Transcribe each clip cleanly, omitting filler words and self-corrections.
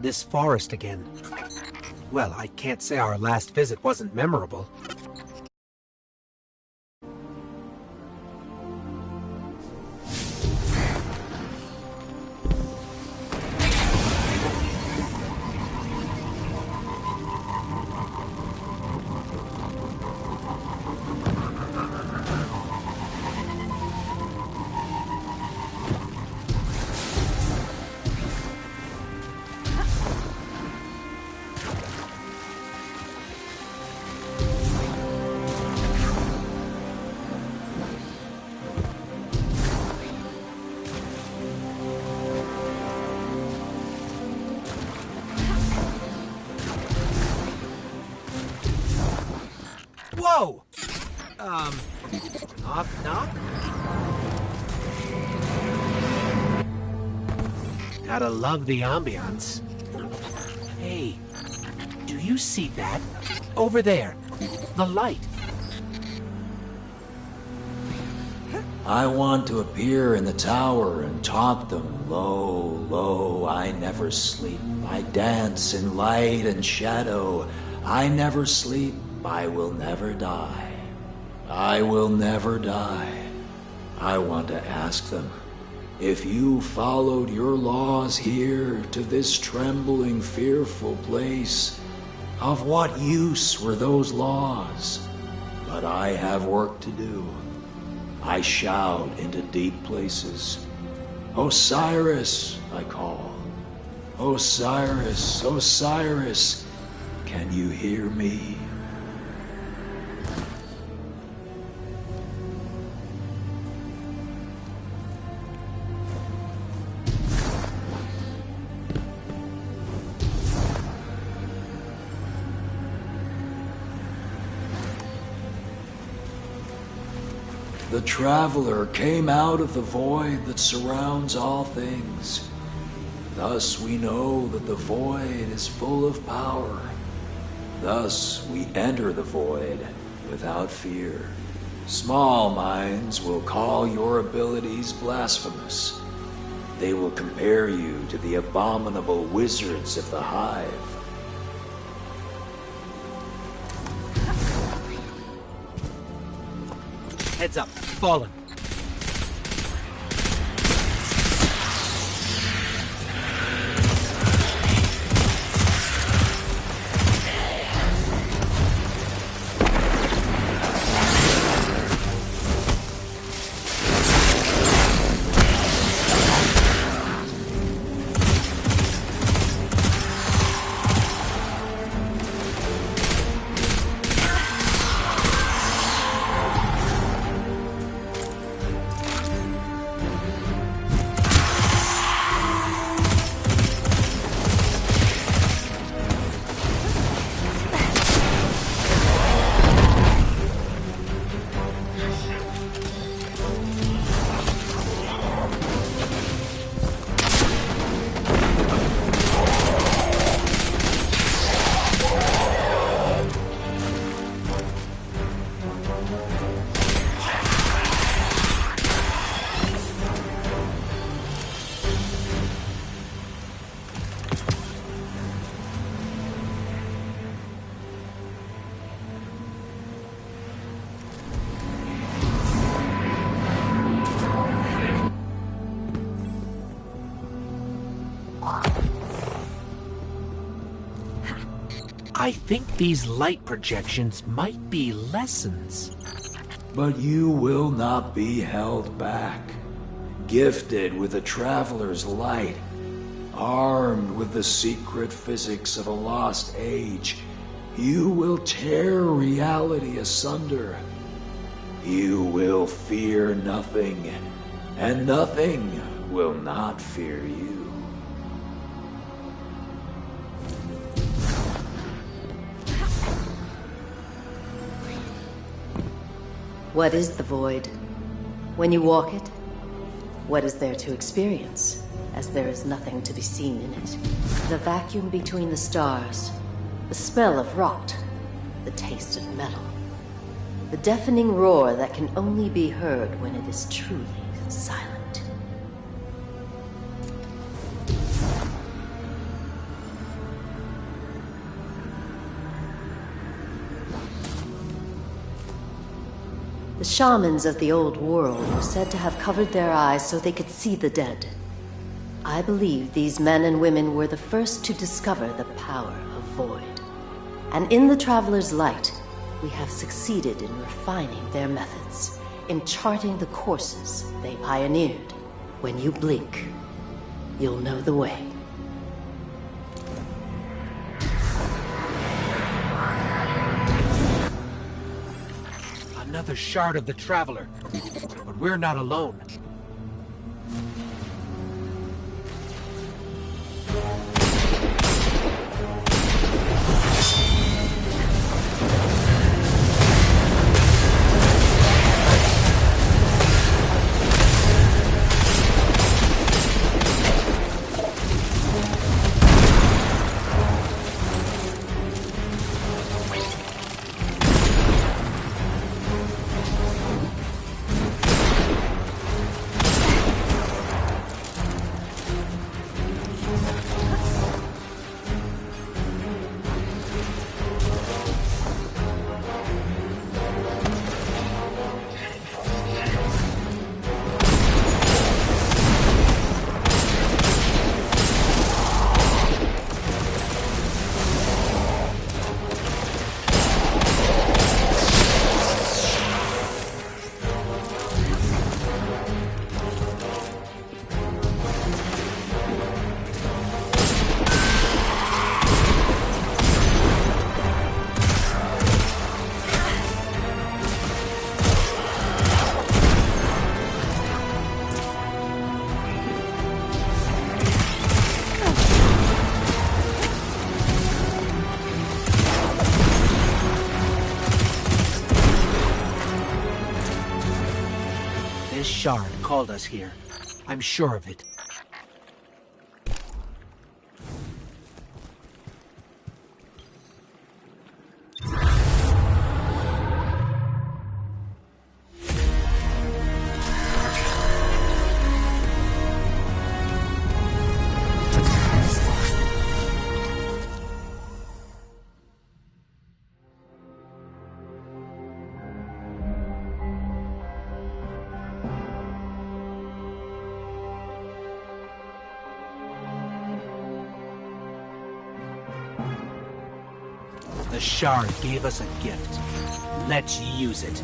this forest again. Well, I can't say our last visit wasn't memorable. Whoa! Knock, knock? Gotta love the ambiance. Hey, do you see that? Over there, the light. I want to appear in the tower and taunt them, lo, lo, I never sleep. I dance in light and shadow. I never sleep. I will never die. I will never die. I want to ask them, if you followed your laws here to this trembling, fearful place, of what use were those laws? But I have work to do. I shout into deep places. Osiris, I call. Osiris, Osiris, can you hear me? The traveler came out of the void that surrounds all things. Thus we know that the void is full of power. Thus we enter the void without fear. Small minds will call your abilities blasphemous. They will compare you to the abominable wizards of the Hive. Heads up, fallen. I think these light projections might be lessons. But you will not be held back. Gifted with a traveler's light, armed with the secret physics of a lost age, you will tear reality asunder. You will fear nothing, and nothing will not fear you. What is the void? When you walk it, what is there to experience, as there is nothing to be seen in it? The vacuum between the stars, the smell of rot, the taste of metal, the deafening roar that can only be heard when it is truly silent. shamans of the old world were said to have covered their eyes so they could see the dead. I believe these men and women were the first to discover the power of void. And in the Traveler's Light, we have succeeded in refining their methods, in charting the courses they pioneered. When you blink, you'll know the way. Another shard of the Traveler. But we're not alone. This shard called us here. I'm sure of it. The shard gave us a gift. Let's use it.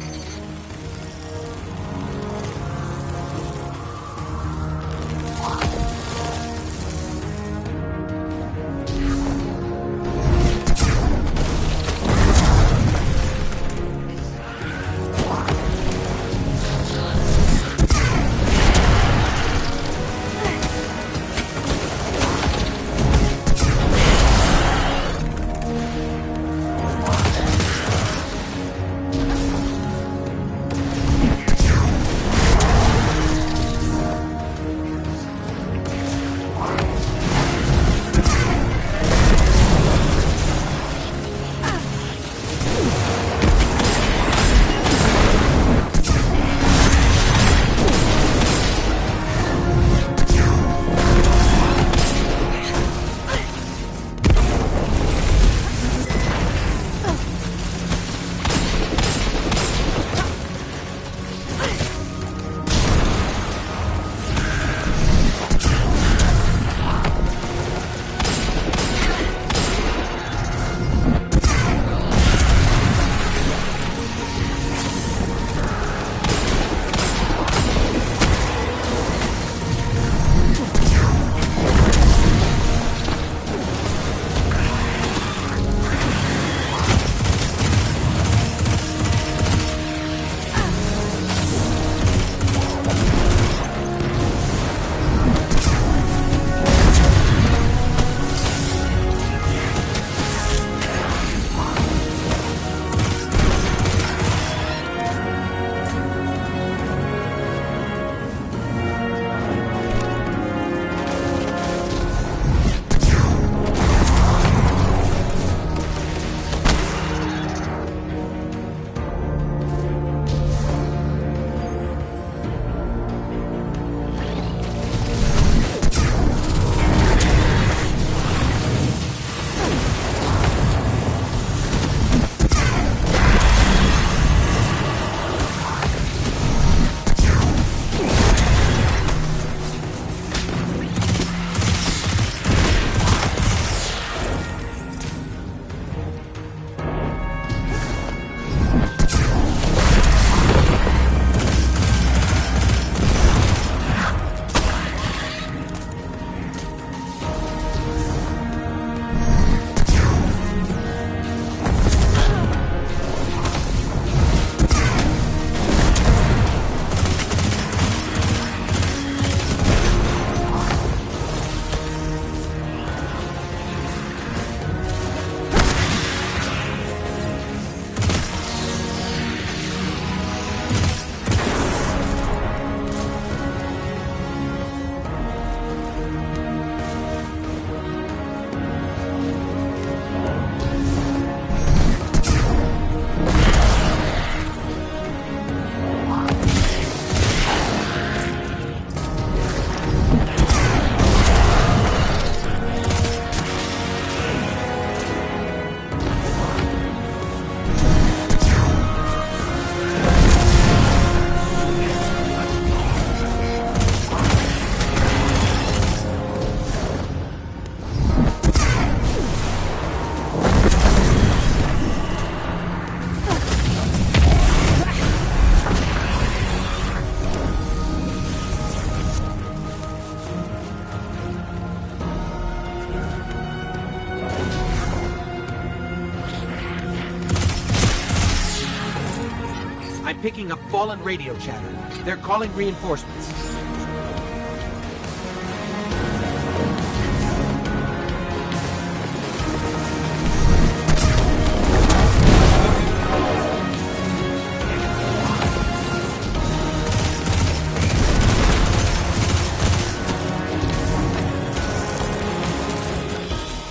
picking up fallen radio chatter. They're calling reinforcements.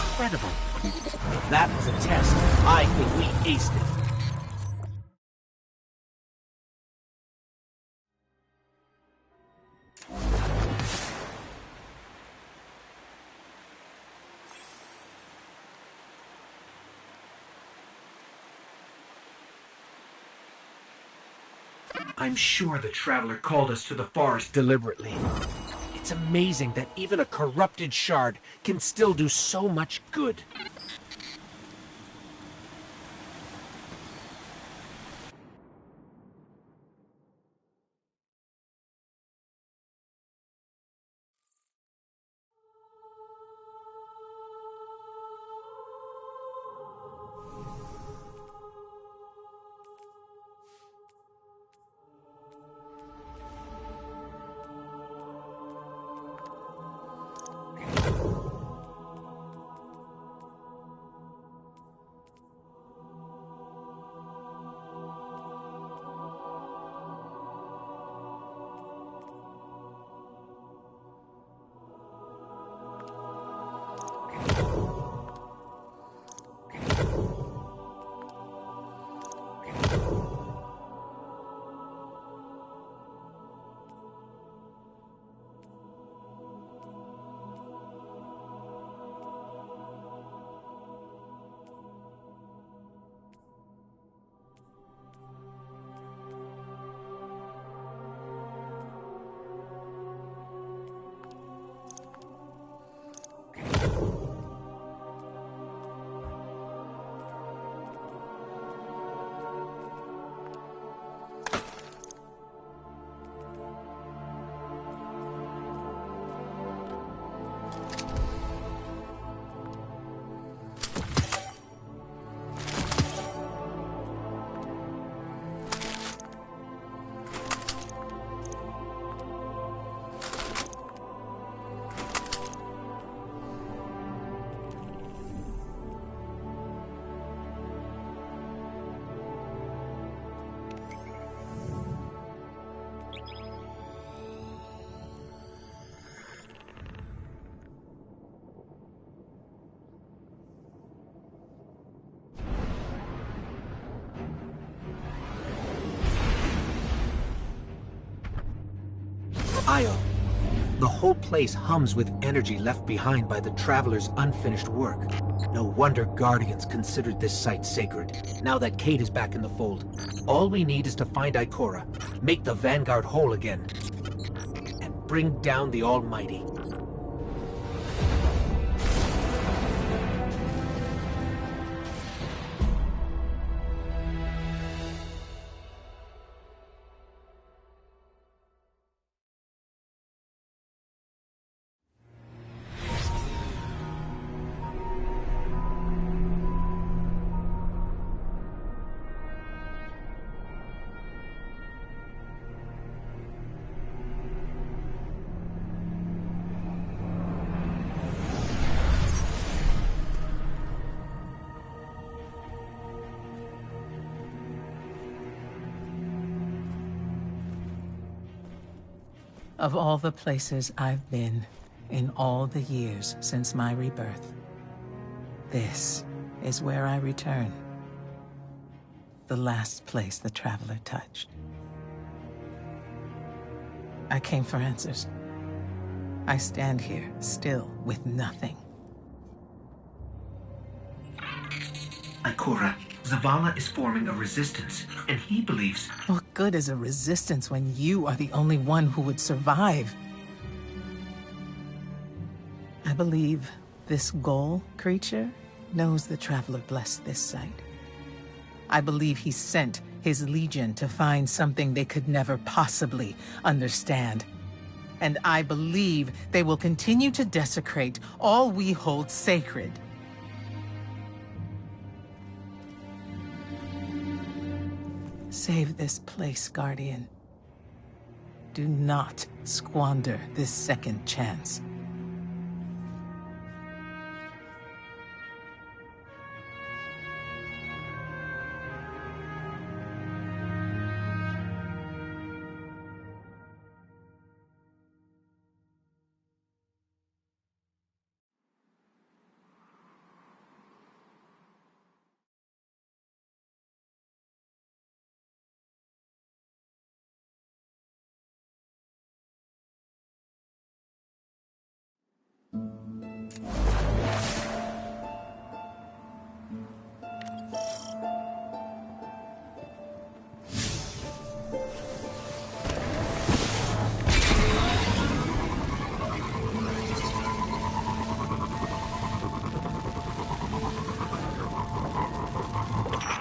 Incredible. That was a test. I think we aced it. I'm sure the Traveler called us to the forest deliberately. It's amazing that even a corrupted shard can still do so much good. Io! The whole place hums with energy left behind by the Traveler's unfinished work. No wonder Guardians considered this site sacred, now that Kate is back in the fold. All we need is to find Ikora, make the Vanguard whole again, and bring down the Almighty. Of all the places I've been in all the years since my rebirth, this is where I return. The last place the Traveler touched. I came for answers. I stand here, still with nothing. Ikora, Zavala is forming a resistance, and he believes... What good is a resistance when you are the only one who would survive? I believe this Ghoul creature knows the Traveler blessed this site. I believe he sent his legion to find something they could never possibly understand. And I believe they will continue to desecrate all we hold sacred. Save this place, Guardian. Do not squander this second chance.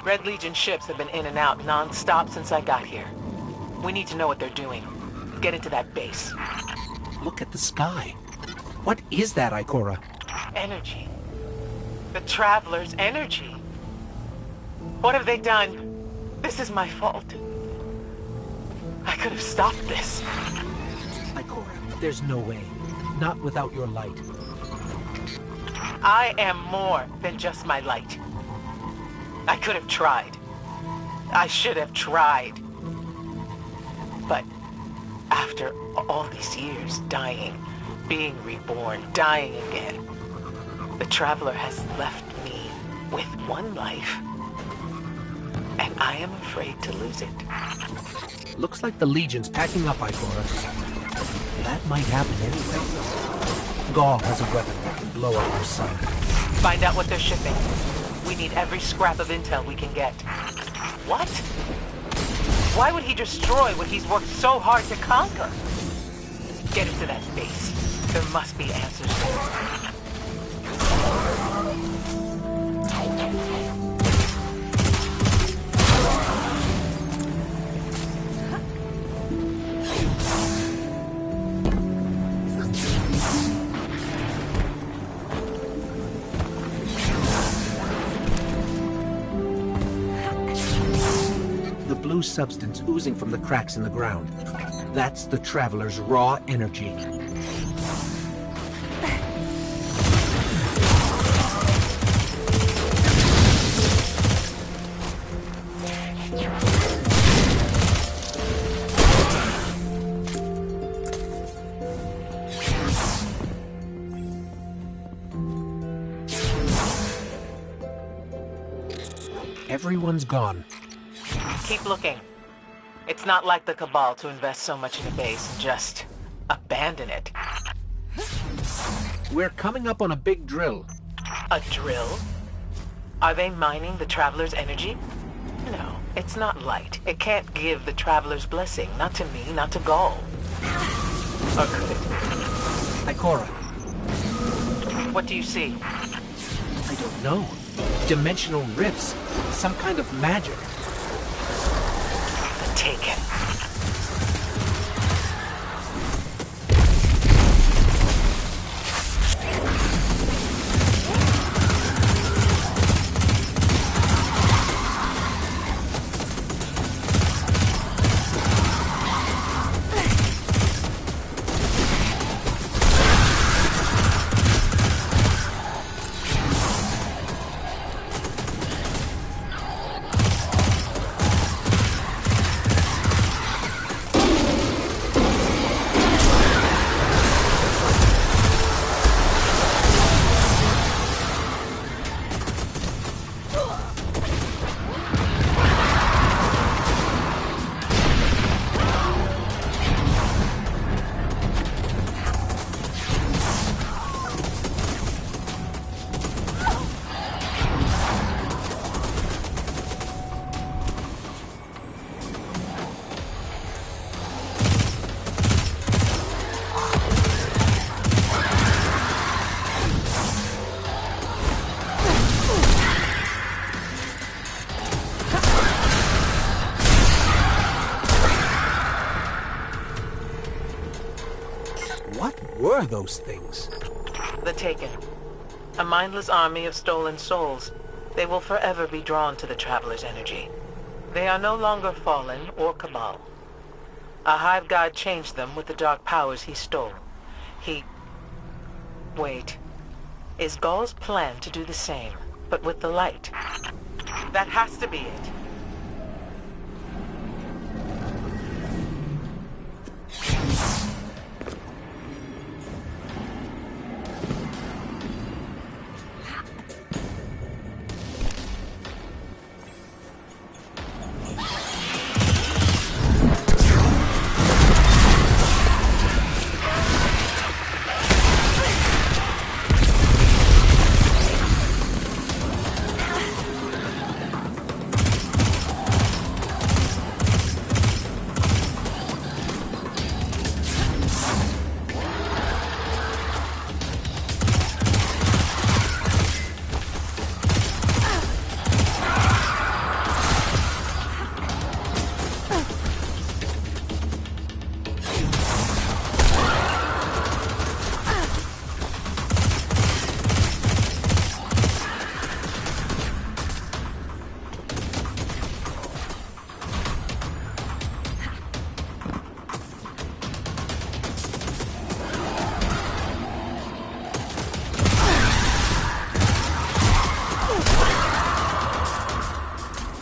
Red Legion ships have been in and out non-stop since I got here. We need to know what they're doing. Get into that base. Look at the sky. What is that, Ikora? Energy. The Traveler's energy. What have they done? This is my fault. I could have stopped this. Ikora, there's no way. Not without your light. I am more than just my light. I could have tried. I should have tried. But after all these years, dying, being reborn, dying again, the Traveler has left me with one life. And I am afraid to lose it. Looks like the Legion's packing up, Ikora. That might happen anyway. Gaul has a weapon that can blow up our sun. Find out what they're shipping. We need every scrap of intel we can get. What? Why would he destroy what he's worked so hard to conquer? Get him to that base. There must be answers there. Blue substance oozing from the cracks in the ground. That's the Traveler's raw energy. Everyone's gone. Keep looking. It's not like the Cabal to invest so much in a base and just abandon it. We're coming up on a big drill. A drill? Are they mining the Traveler's energy? No, it's not light. It can't give the Traveler's blessing. Not to me, not to Gaul. Or could it? Ikora. What do you see? I don't know. Dimensional rifts. Some kind of magic. Taken. What were those things? The Taken. A mindless army of stolen souls. They will forever be drawn to the Traveler's energy. They are no longer Fallen or Cabal. A Hive God changed them with the dark powers he stole. Wait. Is Gaul's plan to do the same, but with the light? That has to be it.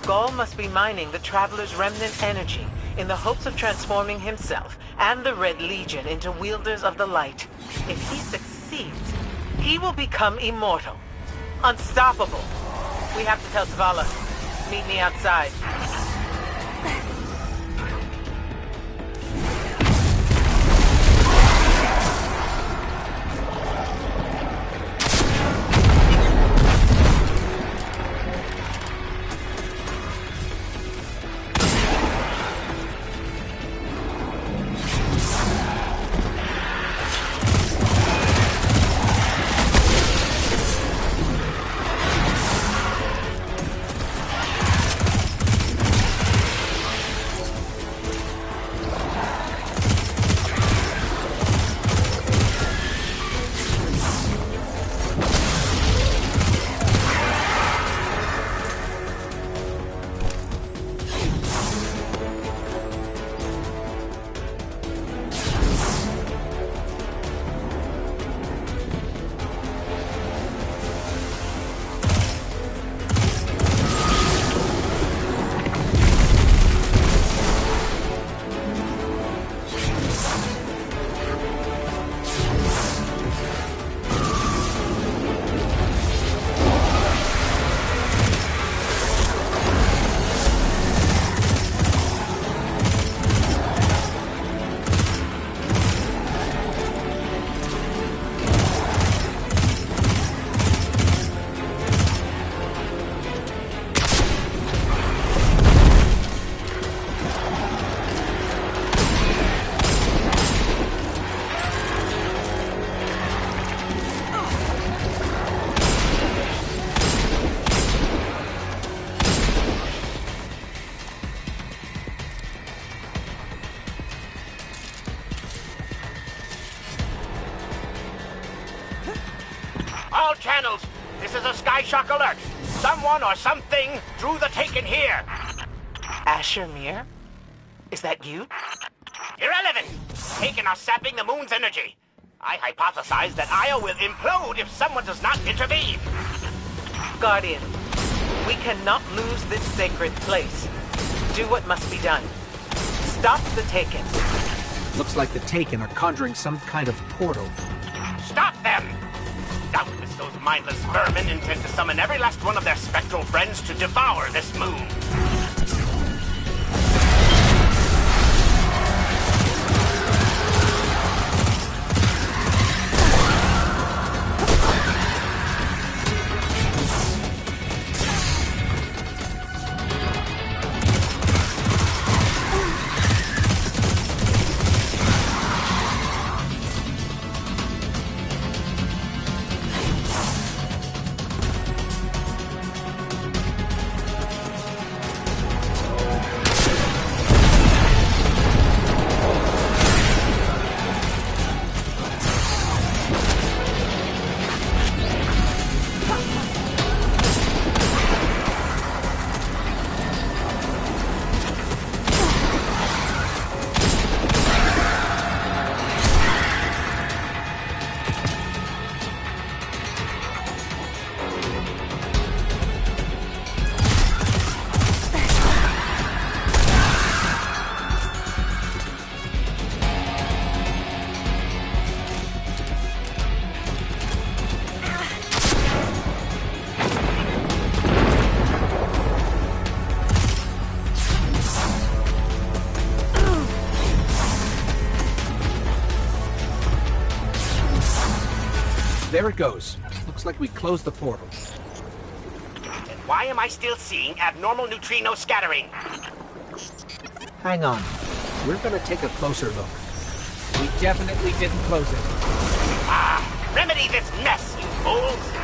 Gaul must be mining the Traveler's remnant energy in the hopes of transforming himself and the Red Legion into wielders of the light. If he succeeds, he will become immortal. Unstoppable. We have to tell Zavala. Meet me outside. All channels, this is a Sky Shock alert. Someone or something drew the Taken here. Asher Mir? Is that you? Irrelevant. Taken are sapping the moon's energy. I hypothesize that Io will implode if someone does not intervene. Guardian, we cannot lose this sacred place. Do what must be done. Stop the Taken. Looks like the Taken are conjuring some kind of portal. Stop them! Doubtless those mindless vermin intend to summon every last one of their spectral friends to devour this moon. There it goes. Looks like we closed the portal. Then why am I still seeing abnormal neutrino scattering? Hang on. We're gonna take a closer look. We definitely didn't close it. Ah, remedy this mess, you fools!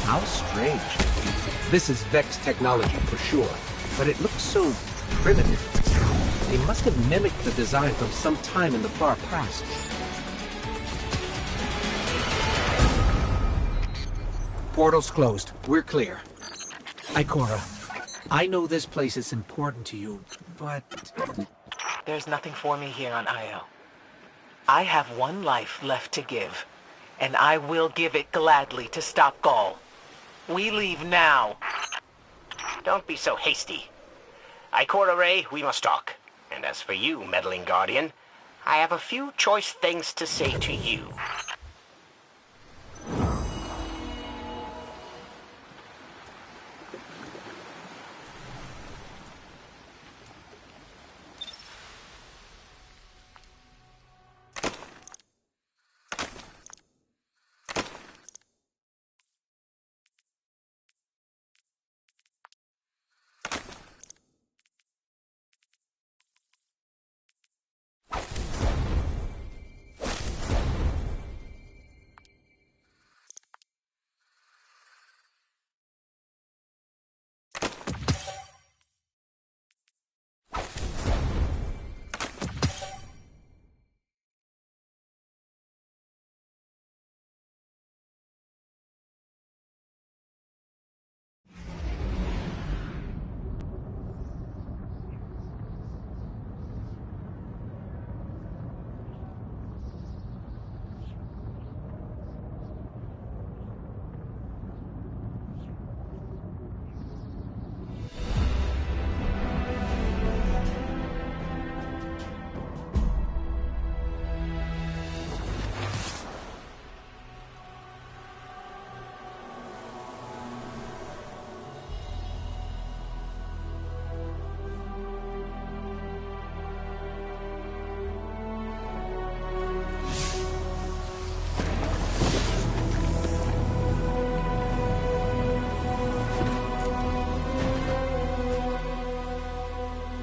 How strange. This is Vex technology for sure, but it looks so primitive. They must have mimicked the design from some time in the far past. Portal's closed. We're clear. Ikora, I know this place is important to you, but... There's nothing for me here on Io. I have one life left to give, and I will give it gladly to stop Gaul. We leave now. Don't be so hasty. Ikora Ray, we must talk. And as for you, meddling guardian, I have a few choice things to say to you.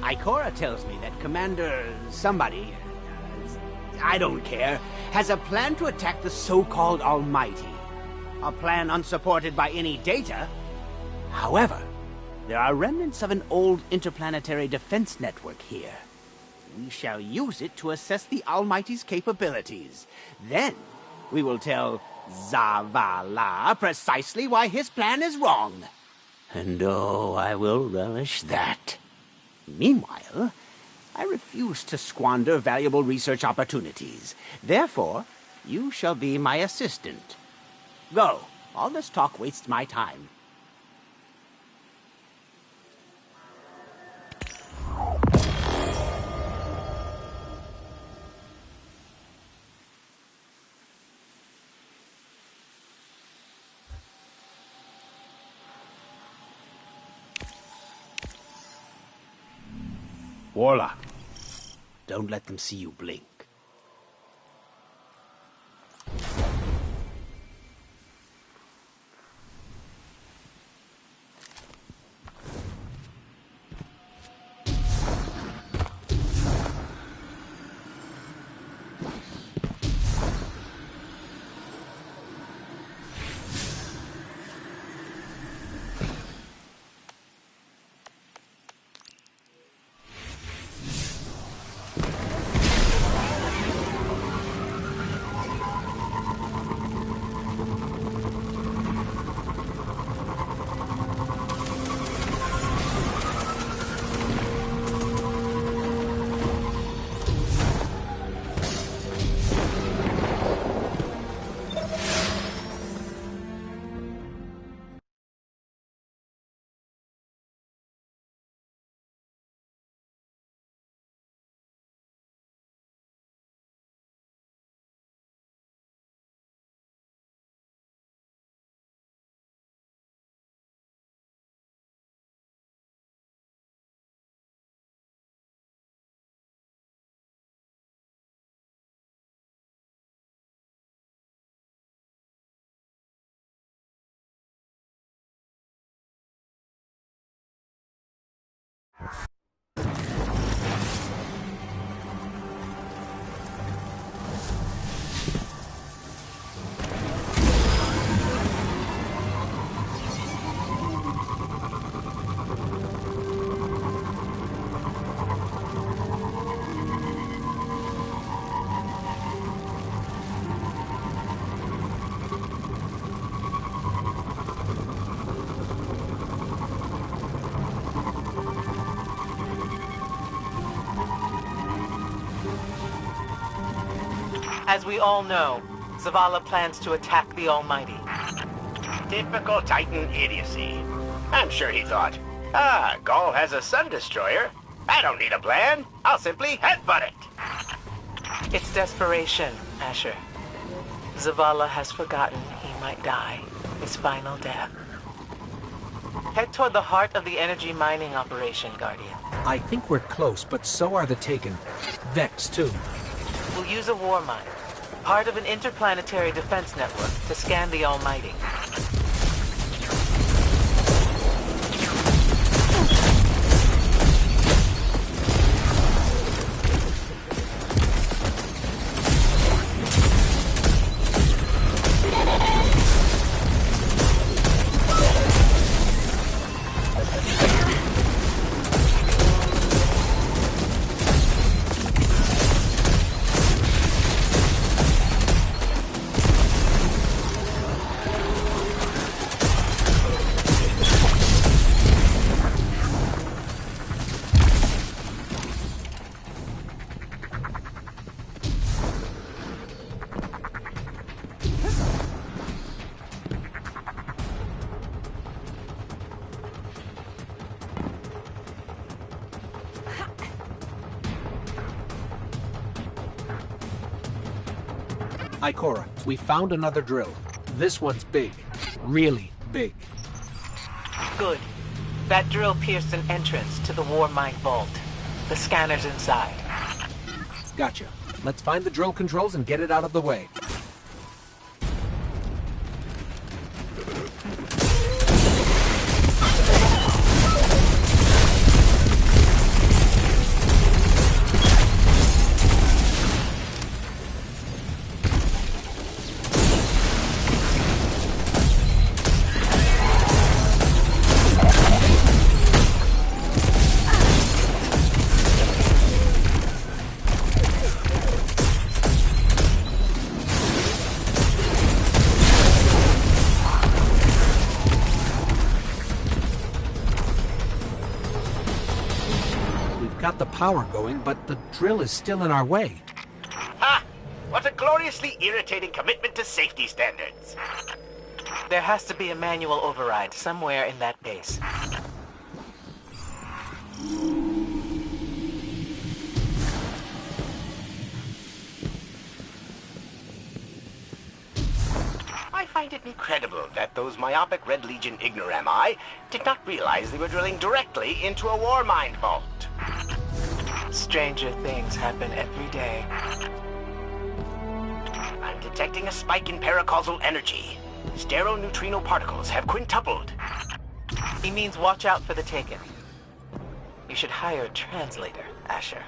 Ikora tells me that Commander somebody, I don't care, has a plan to attack the so-called Almighty. A plan unsupported by any data. However, there are remnants of an old interplanetary defense network here. We shall use it to assess the Almighty's capabilities. Then, we will tell Zavala precisely why his plan is wrong. And oh, I will relish that. Meanwhile, I refuse to squander valuable research opportunities. Therefore, you shall be my assistant. Go. All this talk wastes my time. Warlock, don't let them see you blink. As we all know, Zavala plans to attack the Almighty. Typical Titan idiocy. I'm sure he thought, Gaul has a sun destroyer. I don't need a plan. I'll simply headbutt it. It's desperation, Asher. Zavala has forgotten he might die his final death. Head toward the heart of the energy mining operation, Guardian. I think we're close, but so are the Taken. Vex, too. We'll use a war mine, part of an interplanetary defense network, to scan the Almighty. Ikora, we found another drill. This one's big. Really big. Good. That drill pierced an entrance to the war mine vault. The scanner's inside. Gotcha. Let's find the drill controls and get it out of the way. Got the power going, but the drill is still in our way. Ha! What a gloriously irritating commitment to safety standards. There has to be a manual override somewhere in that base. I find it incredible that those myopic Red Legion ignorami did not realize they were drilling directly into a war mine vault. Stranger things happen every day. I'm detecting a spike in paracausal energy. Stereoneutrino particles have quintupled. He means watch out for the Taken. You should hire a translator, Asher.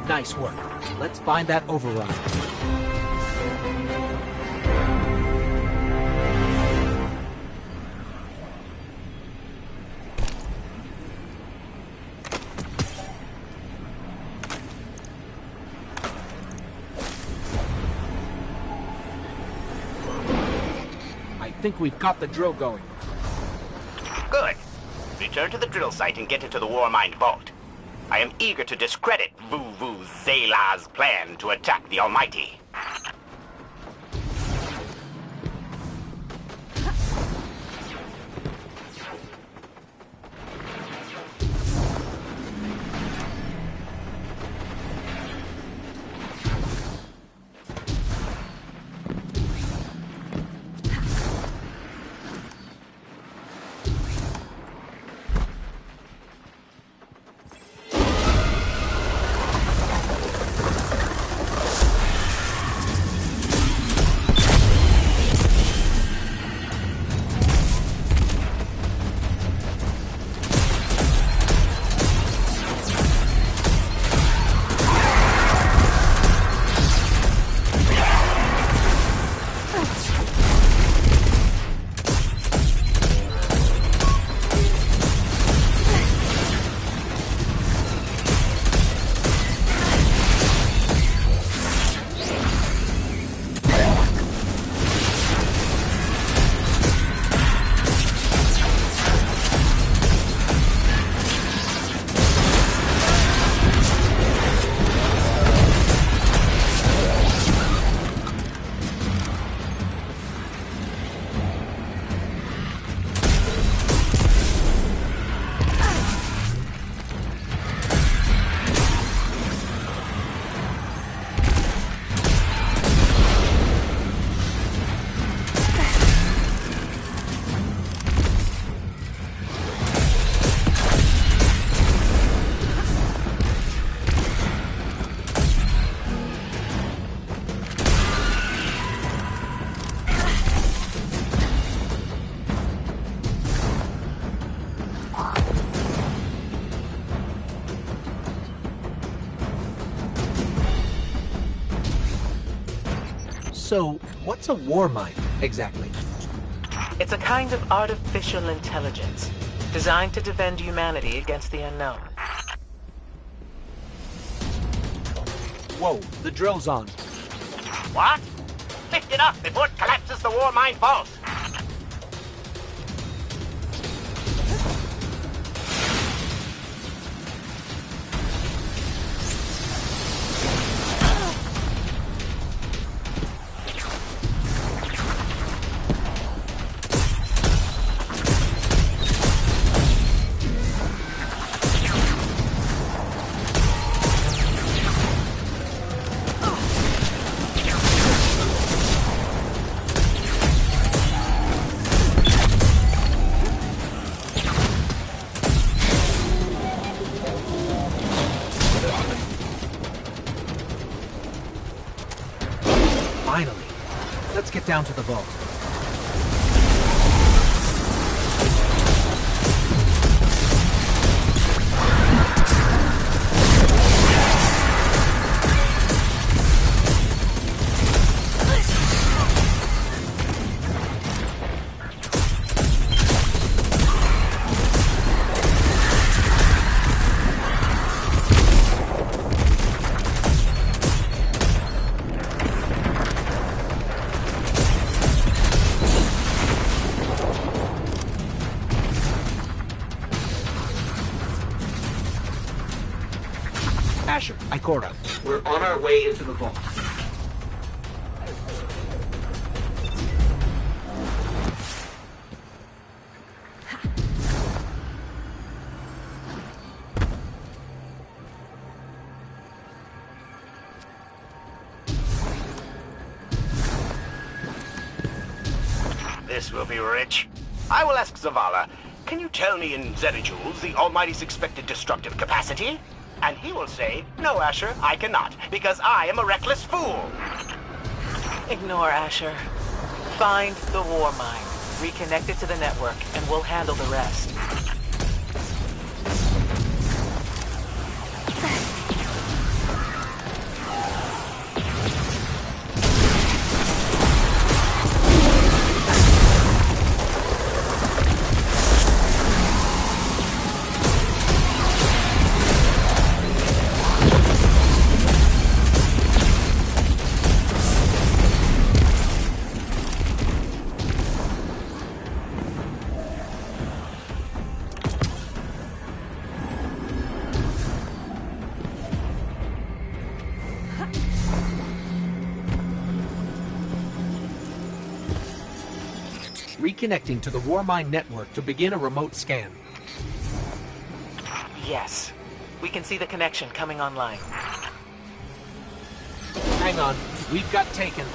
Nice work. Let's find that override. I think we've got the drill going. Good. Return to the drill site and get into the Warmind vault. I am eager to discredit Vuvu Zela's plan to attack the Almighty. So, what's a war mine, exactly? It's a kind of artificial intelligence. Designed to defend humanity against the unknown. Whoa, the drill's on. What? Lift it up before it collapses the war mine vault. Finally. Let's get down to the vault. Asher, Ikora, we're on our way into the vault. This will be rich. I will ask Zavala, can you tell me in zettajoules the Almighty's expected destructive capacity? And he will say, no, Asher, I cannot, because I am a reckless fool. Ignore Asher. Find the war mine, reconnect it to the network, and we'll handle the rest. Reconnecting to the war mine network to begin a remote scan. Yes. We can see the connection coming online. Hang on, we've got taken.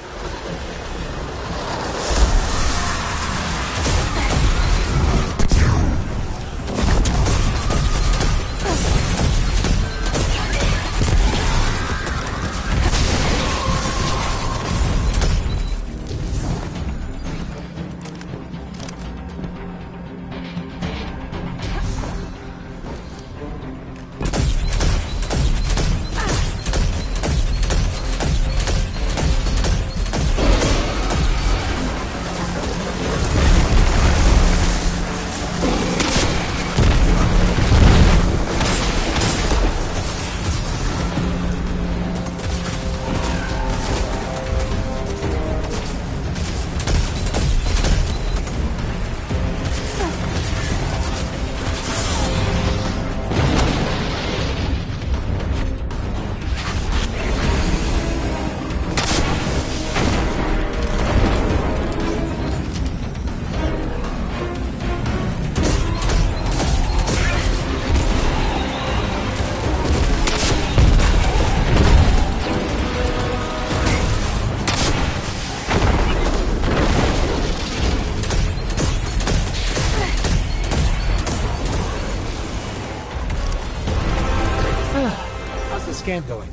Scan going.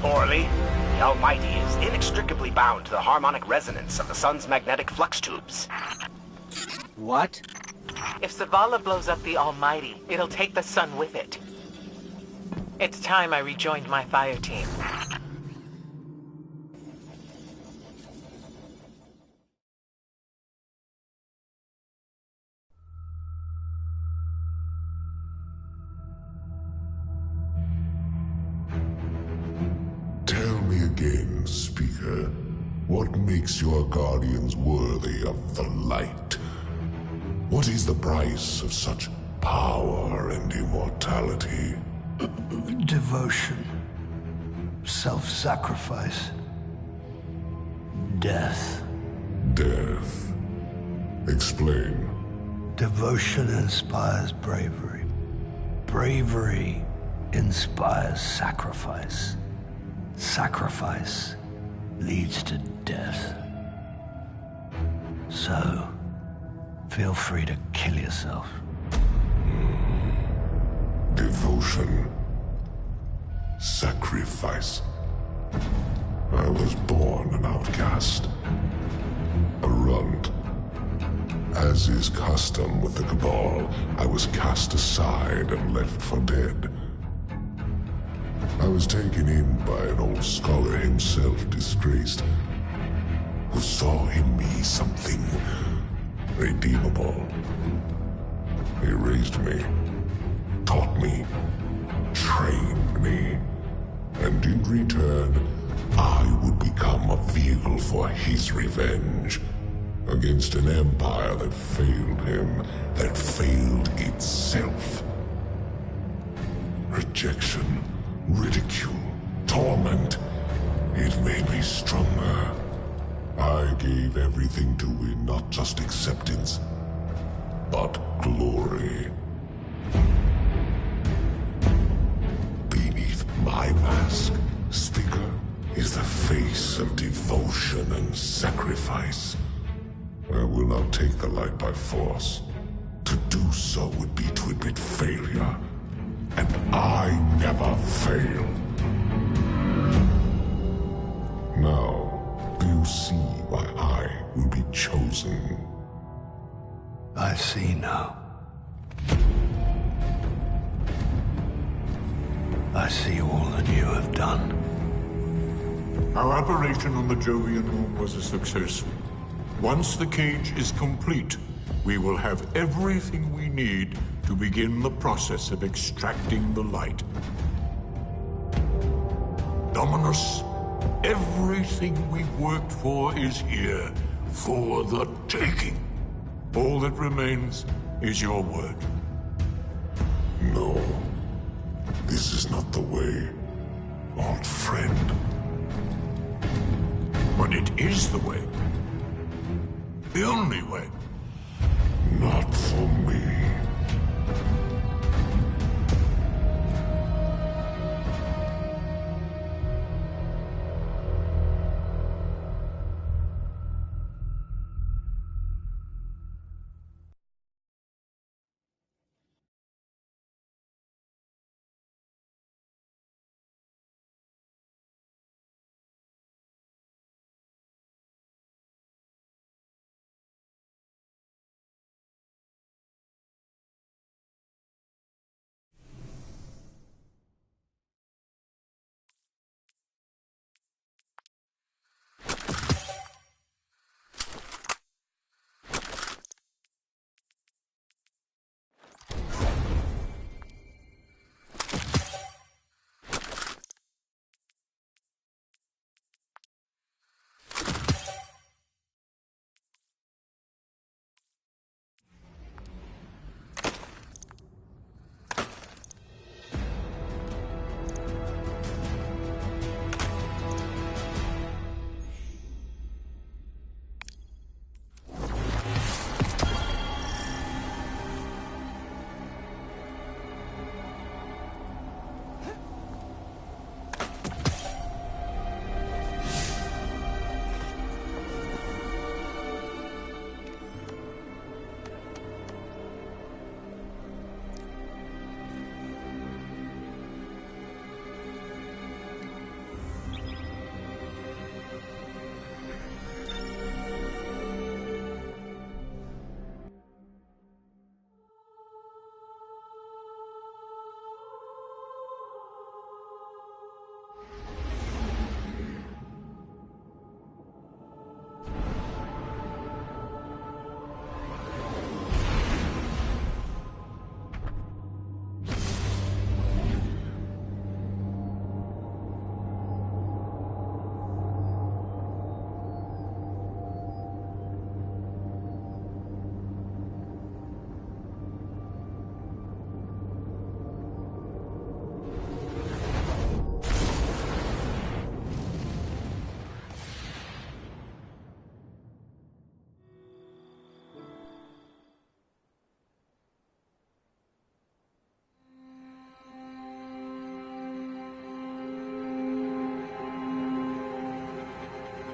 Poorly. The Almighty is inextricably bound to the harmonic resonance of the sun's magnetic flux tubes. What? If Zavala blows up the Almighty, it'll take the sun with it. It's time I rejoined my fire team. again, Speaker. What makes your guardians worthy of the light? What is the price of such power and immortality? Devotion. Self-sacrifice. Death. Death. Explain. Devotion inspires bravery. Bravery inspires sacrifice. Sacrifice leads to death. So, feel free to kill yourself. Devotion. Sacrifice. I was born an outcast. A runt. As is custom with the Cabal, I was cast aside and left for dead. I was taken in by an old scholar himself disgraced, who saw in me something redeemable. He raised me, taught me, trained me, and in return, I would become a vehicle for his revenge against an empire that failed him, that failed itself. Rejection, ridicule, torment. It made me stronger. I gave everything to win not just acceptance, but glory. Beneath my mask, Speaker, is the face of devotion and sacrifice. I will not take the light by force. To do so would be to admit failure. And I never fail. Now, do you see why I will be chosen? I see now. I see all that you have done. Our operation on the Jovian moon was a success. Once the cage is complete, we will have everything we need to begin the process of extracting the light. Dominus, everything we worked for is here, for the taking. All that remains is your word. No, this is not the way, old friend. But it is the way. The only way. Not for me.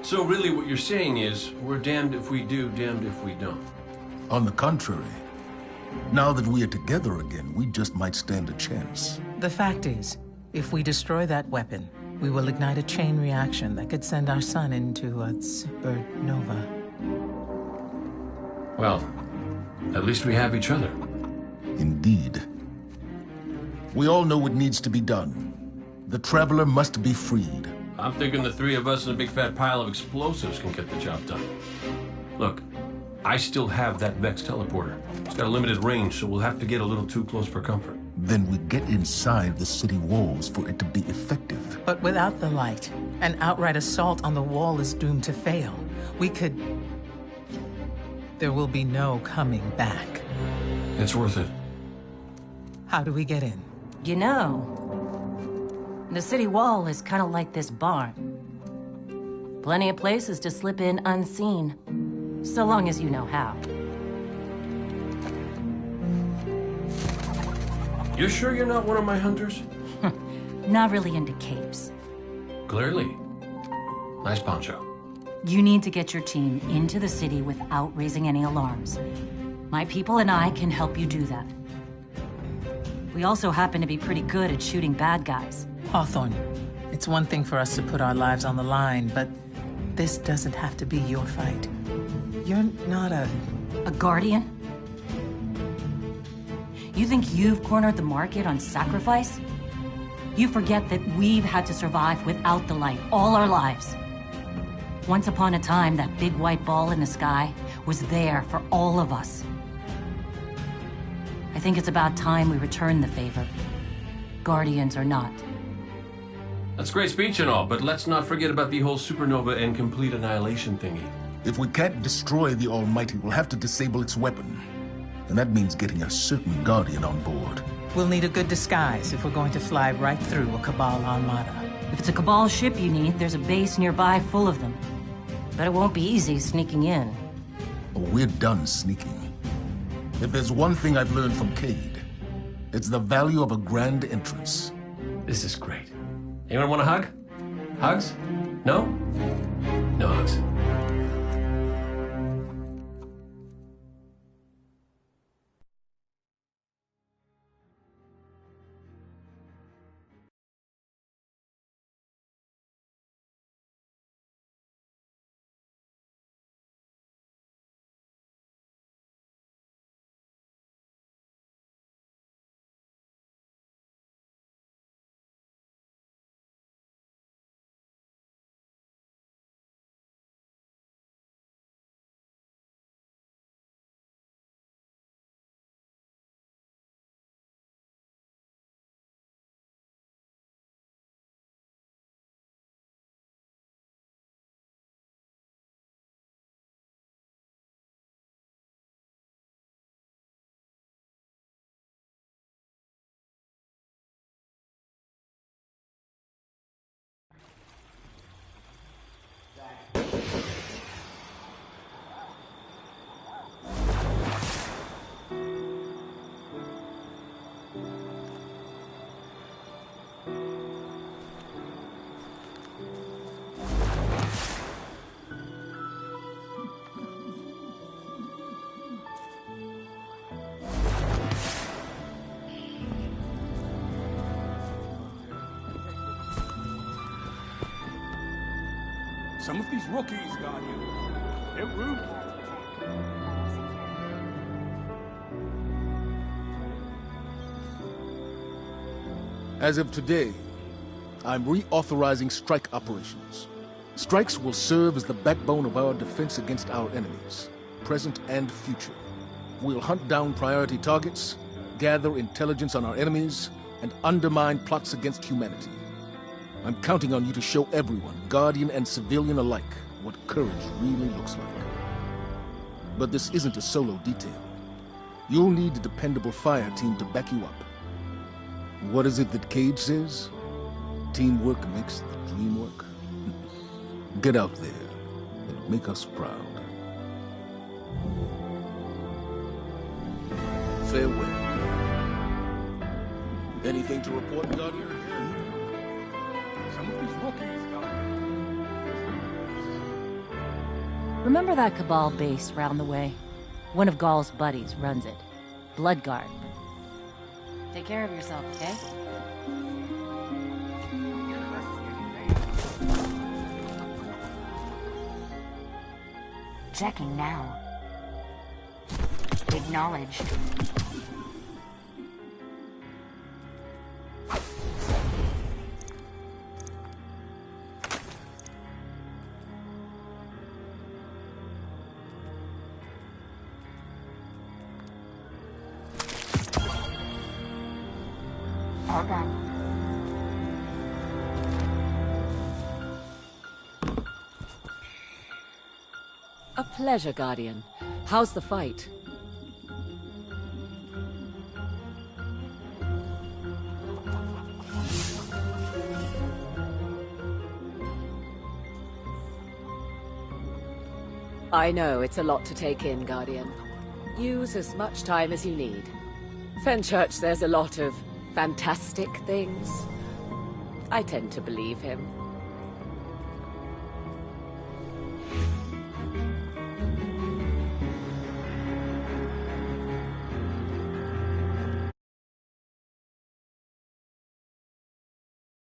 So really what you're saying is, we're damned if we do, damned if we don't. On the contrary, now that we are together again, we just might stand a chance. The fact is, if we destroy that weapon, we will ignite a chain reaction that could send our sun into a supernova. Well, at least we have each other. Indeed. We all know what needs to be done. The Traveler must be freed. I'm thinking the three of us and a big fat pile of explosives can get the job done. Look, I still have that Vex teleporter. It's got a limited range, so we'll have to get a little too close for comfort. Then we get inside the city walls for it to be effective. But without the light, an outright assault on the wall is doomed to fail. We could... There will be no coming back. It's worth it. How do we get in? You know, the city wall is kind of like this barn. Plenty of places to slip in unseen, so long as you know how. You sure you're not one of my hunters? Not really into capes. Clearly. Nice poncho. You need to get your team into the city without raising any alarms. My people and I can help you do that. We also happen to be pretty good at shooting bad guys. Hawthorne, it's one thing for us to put our lives on the line, but this doesn't have to be your fight. You're not a guardian? You think you've cornered the market on sacrifice? You forget that we've had to survive without the light all our lives. Once upon a time, that big white ball in the sky was there for all of us. I think it's about time we return the favor. Guardians or not. That's great speech and all, but let's not forget about the whole supernova and complete annihilation thingy. If we can't destroy the Almighty, we'll have to disable its weapon. And that means getting a certain Guardian on board. We'll need a good disguise if we're going to fly right through a Cabal armada. If it's a Cabal ship you need, there's a base nearby full of them. But it won't be easy sneaking in. Oh, we're done sneaking. If there's one thing I've learned from Cade, it's the value of a grand entrance. This is great. Anyone want a hug? Hugs? No? No hugs. Some of these rookies, Guardian, they're rude. As of today, I'm reauthorizing strike operations. Strikes will serve as the backbone of our defense against our enemies, present and future. We'll hunt down priority targets, gather intelligence on our enemies, and undermine plots against humanity. I'm counting on you to show everyone, Guardian and civilian alike, what courage really looks like. But this isn't a solo detail. You'll need a dependable fire team to back you up. What is it that Cage says? Teamwork makes the dream work. Get out there and make us proud. Farewell. Anything to report, Guardian? Some of these rookies, Guardian. Remember that Cabal base round the way? One of Ghaul's buddies runs it. Bloodguard. Take care of yourself, okay? Checking now. Acknowledged. All done. A pleasure, Guardian. How's the fight? I know, it's a lot to take in, Guardian. Use as much time as you need. Fenchurch says a lot of fantastic things. I tend to believe him.